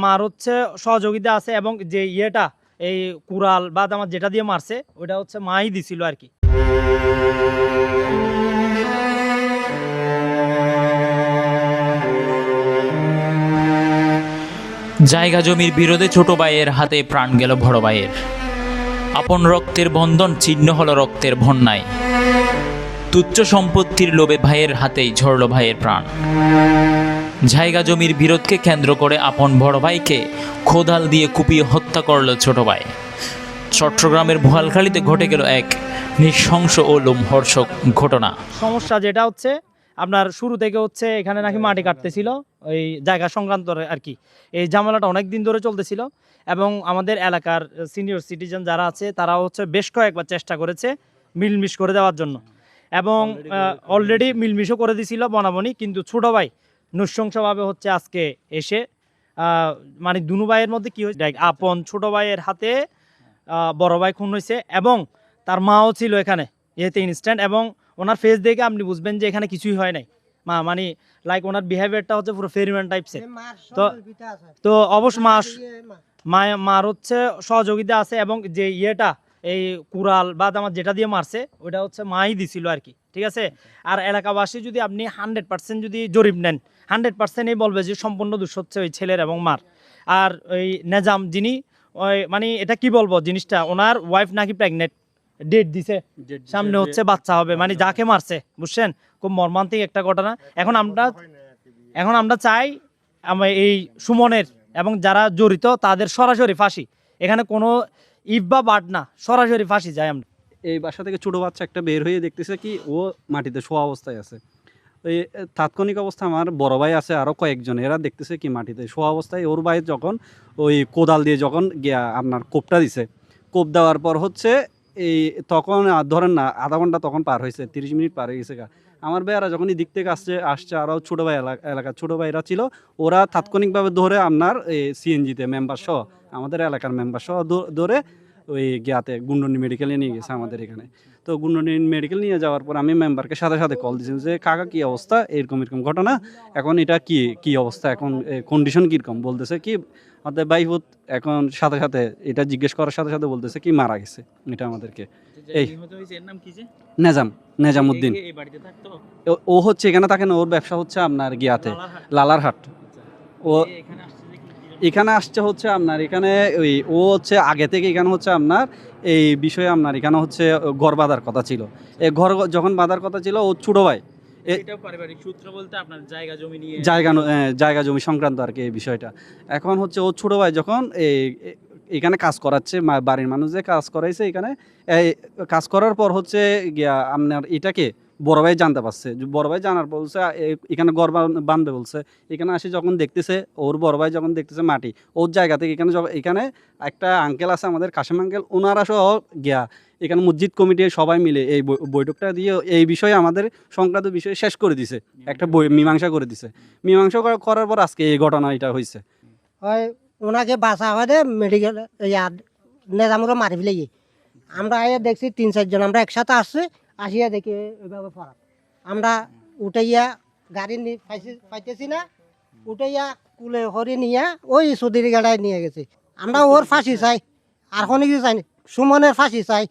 মার হচ্ছে সহযোগিতা আছে, এবং যে ইয়েটা এই কুড়াল বা আমার যেটা দিয়ে মারছে ওটা হচ্ছে মাই দিছিল আর কি। জায়গা জমির বিরোধে ছোট ভাইয়ের হাতে প্রাণ গেল বড় ভাইয়ের। আপন রক্তের বন্ধন ছিন্ন হলো রক্তের বন্যায়। তুচ্ছ সম্পত্তির লোভে ভাইয়ের হাতেই ঝরল ভাইয়ের প্রাণ। জায়গা জমির বিরোধকে কেন্দ্র করে আপন বড় ভাইকে খোদাল দিয়ে কুপিয়ে হত্যা করল ছোট ভাই। চট্টগ্রামের বোয়ালখালীতে ঘটে গেল এক নৃশংস ও লোমহর্ষক ঘটনা। সমস্যা যেটা হচ্ছে আপনার শুরু থেকে হচ্ছে এখানে নাকি মাটি কাটতেছিল ওই জায়গা সংক্রান্ত আর কি। এই ঝামেলাটা অনেক দিন ধরে চলতেছিল, এবং আমাদের এলাকার সিনিয়র সিটিজেন যারা আছে তারা হচ্ছে বেশ কয়েকবার চেষ্টা করেছে মিলমিশ করে দেওয়ার জন্য, এবং অলরেডি মিলমিশও করে দিছিল বনাবনি। কিন্তু ছোট ভাই নৃশংসভাবে হচ্ছে আজকে এসে মানে দুনু ভাইয়ের মধ্যে কি হয়েছে, আপন ছোট ভাইয়ের হাতে বড় ভাই খুন হয়েছে, এবং তার মাও ছিল এখানে ইয়েতে ইনস্ট্যান্ট, এবং ওনার ফেস দেখে আপনি বুঝবেন যে এখানে কিছুই হয় নাই। মানে লাইক ওনার বিহেভিয়ারটা হচ্ছে পুরো ফেরিম্যান টাইপসের। তো তো অবশ্য মার হচ্ছে সহযোগিতা আছে, এবং যে ইয়েটা এই কুড়াল বা আমার যেটা দিয়ে মারছে ওটা হচ্ছে মাই দিছিল আর কি, ঠিক আছে। আর এলাকাবাসী যদি আপনি 100% যদি জরিপ নেন, 100%ই বলবে যে সম্পূর্ণ দোষ হচ্ছে ওই ছেলের এবং মার। আর ওই নেজাম যিনি ওই মানে এটা কি বলবো জিনিসটা, ওনার ওয়াইফ নাকি প্রেগনেন্ট, ডেট দিছে, সামনে হচ্ছে বাচ্চা হবে, মানে যাকে মারছে, বুঝছেন, খুব মর্মান্তিক একটা ঘটনা। এখন আমরা চাই এই সুমনের এবং যারা জড়িত তাদের সরাসরি ফাঁসি, এখানে কোনো ইফ বা বাট না, সরাসরি ফাঁসি চাই আমরা। এই বাসা থেকে ছোটো বাচ্চা একটা বের হয়ে দেখতেছে কি ও মাটিতে শোয়া অবস্থায় আছে। এই তাৎক্ষণিক অবস্থা আমার বড় ভাই আছে আরও কয়েকজন, এরা দেখতেছে কি মাটিতে শোয়া অবস্থায় ওর ভাই যখন ওই কোদাল দিয়ে যখন গিয়া আপনার কোপটা দিছে, কোপ দেওয়ার পর হচ্ছে এই তখন ধরেন না আধা ঘন্টা তখন পার হয়েছে, 30 মিনিট পার হয়ে গেছে গা। আমার ভাইয়ারা যখন এই দিক থেকে আসছে আরও ছোটো ভাই এলাকার ছোটো ভাইরা ছিল, ওরা তাৎক্ষণিকভাবে ধরে আপনার সিএনজিতে মেম্বার সহ আমাদের এলাকার মেম্বার সহ ধরে ওই গিয়াতে গুন্ডনি মেডিকেলে নিয়ে গেছে আমাদের এখানে। তো গুন্ডনি মেডিকেল নিয়ে যাওয়ার পর আমি মেম্বারকে সাথে সাথে কল দিয়েছি যে কাকা কী অবস্থা, এরকম ঘটনা, এখন এটা কি অবস্থা, এখন কন্ডিশন কীরকম, বলতেছে কি আমাদের বাইহুত এখন সাথে সাথে এটা জিজ্ঞেস করার সাথে সাথে বলতেছে কি মারা গেছে। এটা আমাদেরকে এই নেজামুদ্দিন ও হচ্ছে এখানে থাকে না, ওর ব্যবসা হচ্ছে আপনার গিয়াতে লালারহাট। ও এখানে আসছে হচ্ছে আপনার এখানে ওই ও হচ্ছে আগে থেকে এখানে হচ্ছে আপনার এই বিষয়ে আপনার এখানে হচ্ছে ঘর বাঁধার কথা ছিল। এই ঘর যখন বাঁধার কথা ছিল ও ছোটো ভাই জায়গা জমি সংক্রান্ত আর কি এই বিষয়টা। এখন হচ্ছে ও ছোটো ভাই যখন এখানে কাজ করাচ্ছে, বাড়ির মানুষ যে কাজ করাইছে এখানে, এই কাজ করার পর হচ্ছে গিয়া আপনার এটাকে বড় ভাই জানতে পারছে। বড় ভাই জানার পর বলছে এখানে ঘর বাঁধবে বলছে। এখানে আসে যখন দেখতেছে, ওর বড় ভাই যখন দেখতেছে মাটি ওর জায়গা থেকে এখানে একটা আঙ্কেল আছে আমাদের কাশেম আঙ্কেল, ওনারা সহ গিয়া এখানে মসজিদ কমিটি সবাই মিলে এই বৈঠকটা দিয়ে এই বিষয়ে আমাদের সংক্রান্ত বিষয়ে শেষ করে দিছে, একটা মীমাংসা করে দিছে। মীমাংসা করার পর আজকে এই ঘটনা এটা হয়েছে। হয় ওনাকে বাঁচা হয় মেডিকেল নেজামুরা মারি ফেলে গিয়ে আমরা আইয়া দেখছি 3-4 জন আমরা একসাথে আসছি, আসিয়া দেখি ওইভাবে পড়া। আমরা উঠাইয়া গাড়ি পাইতেছি না, উঠাইয়া কুলে হরি নিয়ে ওই সুদির গাড়ায় নিয়ে গেছি। আমরা ওর ফাঁসি চাই, আর কোনো কিছু চাই না, সুমনের ফাঁসি চাই।